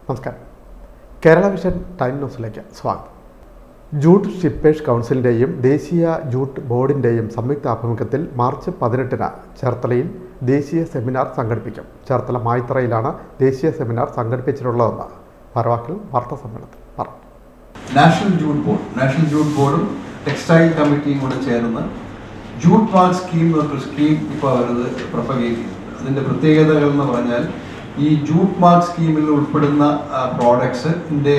നമസ്കാരം. Kerala vision time ന്യൂസിലേക്ക് സ്വാഗതം. ജൂട്ട് ഷിപ്പേഴ്സ് കൗൺസിലിൻ്റെയും ദേശീയ ജൂട്ട് ബോർഡിൻ്റെയും സംയുക്ത ആഭിമുഖ്യത്തിൽ മാർച്ച് 18 ചേർത്തലയിൽ ദേശീയ സെമിനാർ സംഘടിപ്പിക്കും. ചേർത്തല മായിത്തറയിലാണ് ദേശീയ സെമിനാർ സംഘടിപ്പിച്ചിട്ടുള്ളതെന്ന് ഭാരവാഹികൾ വാർത്താസമ്മേളനത്തിൽ പറഞ്ഞു. നാഷണൽ ജൂട്ട് ബോർഡും ടെക്സ്റ്റൈൽ കമ്മിറ്റിയും കൂടെ ചേർന്ന് ജൂട്ട് മാർക്ക് സ്കീം എന്നൊരു സ്കീം ഇപ്പോൾ അവരത് പ്രൊപ്പഗേറ്റ് ചെയ്യുന്നുണ്ട്. അതിൻ്റെ പ്രത്യേകതകൾ എന്ന് പറഞ്ഞാൽ ഈ ജൂട്ട് മാർക്ക് സ്കീമിൽ ഉൾപ്പെടുന്ന പ്രോഡക്ട്സിൻ്റെ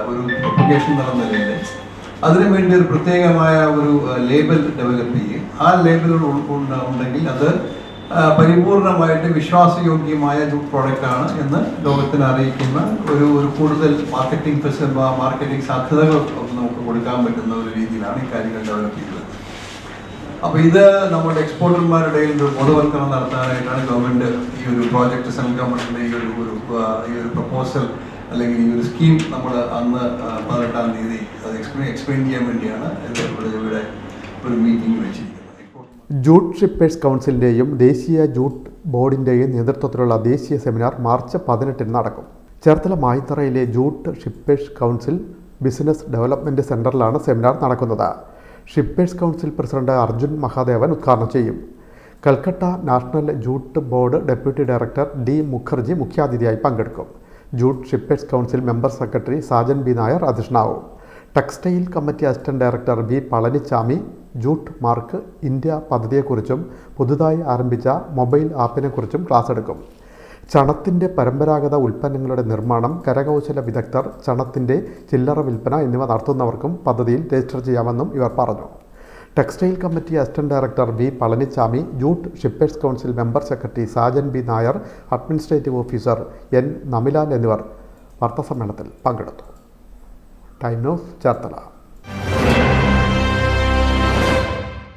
ഒരു പ്രൊപ്പഗേഷൻ എന്നുള്ള നിലയിൽ അതിനുവേണ്ടി ഒരു പ്രത്യേകമായ ഒരു ലേബൽ ഡെവലപ്പ് ചെയ്യും. ആ ലേബൽ ഉണ്ടെങ്കിൽ അത് പരിപൂർണമായിട്ട് വിശ്വാസയോഗ്യമായ ജൂട്ട് പ്രോഡക്റ്റാണ് എന്ന് ലോകത്തിന് അറിയിക്കുന്ന ഒരു കൂടുതൽ മാർക്കറ്റിംഗ് സാധ്യതകൾ നമുക്ക് കൊടുക്കാൻ പറ്റുന്ന ഒരു രീതിയിലാണ് ഈ കാര്യങ്ങൾ ഡെവലപ്പ് ചെയ്തത്. അപ്പോൾ ഇത് നമ്മുടെ എക്സ്പോർട്ടർമാരുടെ ഒരു ബോധവൽക്കരണം നടത്താനായിട്ടാണ് ഗവൺമെൻറ് ഈ ഒരു പ്രോജക്റ്റ് സെൻട്രൽ ഗവൺമെൻറ്റിൻ്റെ ഈ ഒരു പ്രപ്പോസൽ അല്ലെങ്കിൽ ഈ ഒരു സ്കീം നമ്മൾ അന്ന് 18-ാം തീയതി അത് എക്സ്പ്ലെയിൻ ചെയ്യാൻ വേണ്ടിയാണ് ഇവിടെ ഒരു മീറ്റിംഗ് വെച്ചിരിക്കുന്നത്. ജൂട്ട് ഷിപ്പേഴ്സ് കൗൺസിലിൻ്റെയും ദേശീയ ജൂട്ട് ബോർഡിൻ്റെയും നേതൃത്വത്തിലുള്ള ദേശീയ സെമിനാർ മാർച്ച് 18 നടക്കും. ചേർത്തല മായിത്തറയിലെ jute shippers council business development സെൻറ്ററിലാണ് സെമിനാർ നടക്കുന്നത്. Shippers council president Arjun Mahadevan ഉദ്ഘാടനം ചെയ്യും. Calcutta national jute board deputy director D Mukherjee മുഖ്യാതിഥിയായി പങ്കെടുക്കും. Jute shippers council member secretary Sajan B Nair അധ്യക്ഷനാവും. Textile committee assistant director V Palanichami jute mark India പദ്ധതിയെക്കുറിച്ചും പുതുതായി ആരംഭിച്ച മൊബൈൽ ആപ്പിനെക്കുറിച്ചും ക്ലാസ് എടുക്കും. ചണത്തിൻ്റെ പരമ്പരാഗത ഉൽപ്പന്നങ്ങളുടെ നിർമ്മാണം, കരകൗശല വിദഗ്ധർ, ചണത്തിൻ്റെ ചില്ലറ വിൽപ്പന എന്നിവ നടത്തുന്നവർക്കും പദ്ധതിയിൽ രജിസ്റ്റർ ചെയ്യാമെന്നും ഇവർ പറഞ്ഞു. Textile committee assistant director V Palanichami, jute shippers council member secretary Sajan B Nair, administrative officer N Namilal എന്നിവർ വാർത്താസമ്മേളനത്തിൽ പങ്കെടുത്തു. Time news Cherthala.